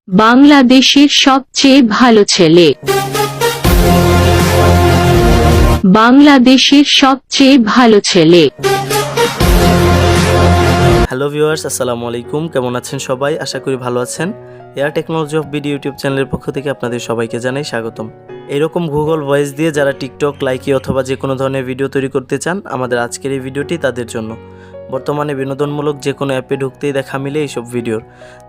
বাংলাদেশের সবচেয়ে ভালো ছেলে। বাংলাদেশের সবচেয়ে ভালো ছেলে। হ্যালো ভিউয়ার্স, আসসালামু আলাইকুম। কেমন আছেন সবাই? আশা করি ভালো আছেন। Air technology of BD YouTube চ্যানেলের পক্ষ থেকে আপনাদের সবাইকে জানাই স্বাগতম। এরকম গুগল ভয়েস দিয়ে যারা টিকটক, লাইকি অথবা যে কোনো ধরনের ভিডিও তৈরি করতে চান, আমাদের আজকের এই ভিডিওটি তাদের জন্য। বর্তমানে বিনোদনমূলক যে কোনো অ্যাপে ঢুকতেই দেখা মিলে এইসব ভিডিওর।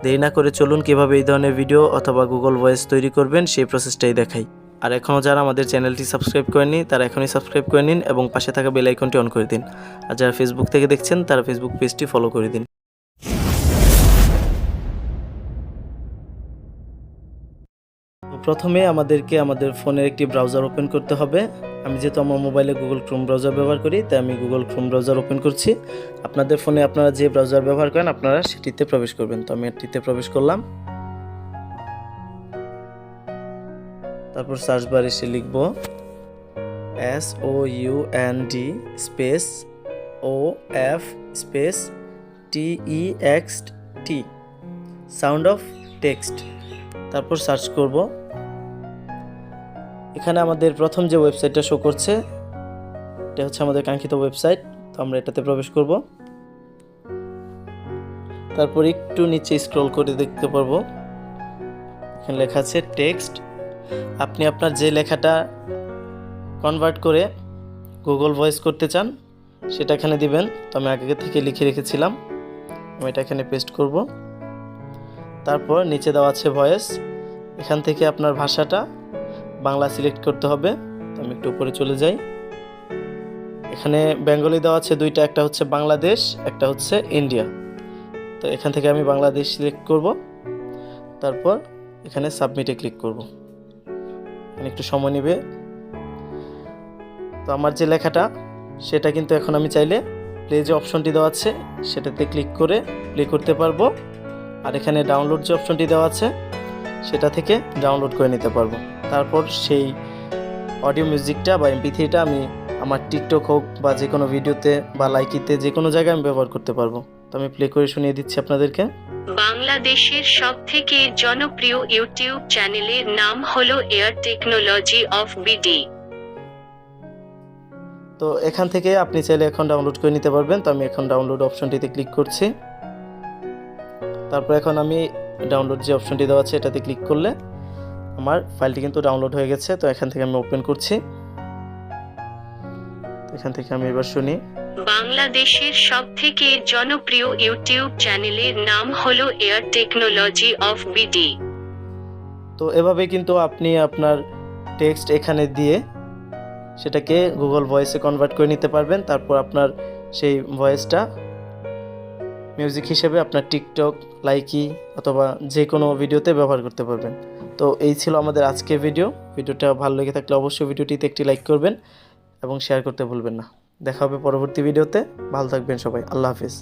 দেরি না করে চলুন কীভাবে এই ধরনের ভিডিও অথবা গুগল ভয়েস তৈরি করবেন সেই প্রসেসটাই দেখাই। আর এখনও যারা আমাদের চ্যানেলটি সাবস্ক্রাইব করেননি তারা এখনই সাবস্ক্রাইব করে নিন এবং পাশে থাকা বেল আইকনটি অন করে দিন। আর যারা ফেসবুক থেকে দেখছেন তারা ফেসবুক পেজটি ফলো করে দিন। প্রথমে আমাদেরকে আমাদের ফোনের একটি ব্রাউজার ওপেন করতে হবে। আমি যেহেতু আমার মোবাইলে গুগল ক্রোম ব্রাউজার ব্যবহার করি, তাই আমি গুগল ক্রোম ব্রাউজার ওপেন করছি। আপনাদের ফোনে আপনারা যে ব্রাউজার ব্যবহার করেন আপনারা সেটিতে প্রবেশ করবেন। তো আমি এটিতে প্রবেশ করলাম। তারপর সার্চ বারে এসে লিখব SOUND space OF space TEXT sound of text. তারপর সার্চ করব। এখানে আমাদের প্রথম যে ওয়েবসাইটটা শো করছে এটা হচ্ছে আমাদের কাঙ্ক্ষিত ওয়েবসাইট। তো আমরা এটাতে প্রবেশ করব। তারপর একটু নিচে স্ক্রল করে দেখতে পারবো এখানে লেখা আছে টেক্সট। আপনি আপনার যে লেখাটা কনভার্ট করে গুগল ভয়েস করতে চান সেটা এখানে দিবেন। তো আমি আগে থেকে লিখে রেখেছিলাম, আমি এটা এখানে পেস্ট করব। তারপর নিচে দেওয়া আছে ভয়েস। এখান থেকে আপনার ভাষাটা বাংলা সিলেক্ট করতে হবে। তো আমি একটু উপরে চলে যাই। এখানে বেঙ্গলি দেওয়া আছে দুইটা, একটা হচ্ছে বাংলাদেশ, একটা হচ্ছে ইন্ডিয়া। তো এখান থেকে আমি বাংলাদেশ সিলেক্ট করব। তারপর এখানে সাবমিটে ক্লিক করব। এখানে একটু সময় নেবে। তো আমার যে লেখাটা সেটা কিন্তু এখন আমি চাইলে প্লে যে অপশনটি দেওয়া আছে সেটাতে ক্লিক করে প্লে করতে পারবো। আর এখানে ডাউনলোড যে অপশনটি দেওয়া আছে সেটা থেকে ডাউনলোড করে নিতে পারবো। তারপর সেই অডিও মিউজিকটা বা MP3টা আমি আমার টিকটক হোক বা যে কোনো ভিডিওতে বা লাইকিতে যে কোনো জায়গায় আমি ব্যবহার করতে পারবো। তো আমি প্লে করে শুনিয়ে দিচ্ছি আপনাদেরকে। বাংলাদেশের সবথেকে জনপ্রিয় ইউটিউব চ্যানেলের নাম হলো এয়ার টেকনোলজি অফ বিডি। তো এখান থেকে আপনি চাইলে এখন ডাউনলোড করে নিতে পারবেন। তো আমি এখন ডাউনলোড অপশনটিতে ক্লিক করছি। তারপর এখন আমি ডাউনলোড যে অপশনটি দেওয়া আছে এটাতে ক্লিক করলে আমার ফাইলটি কিন্তু ডাউনলোড হয়ে গেছে। তো এখান থেকে আমি ওপেন করছি। এখান থেকে আমি এবার শুনি। বাংলাদেশের সবথেকে জনপ্রিয় ইউটিউব চ্যানেলের নাম হলো এয়ার টেকনোলজি অফ বিডি। তো এভাবে কিন্তু আপনি আপনার টেক্সট এখানে দিয়ে সেটাকে গুগল ভয়েসে কনভার্ট করে নিতে পারবেন। তারপর আপনার সেই ভয়েসটা মিউজিক হিসেবে আপনার টিকটক, লাইকি অথবা যে কোনো ভিডিওতে ব্যবহার করতে পারবেন। তো এই ছিল আমাদের আজকের ভিডিওটা ভালো লেগে থাকলে অবশ্যই ভিডিওটিতে একটি লাইক করবেন এবং শেয়ার করতে ভুলবেন না। দেখা হবে পরবর্তী ভিডিওতে। ভালো থাকবেন সবাই। আল্লাহ হাফিজ।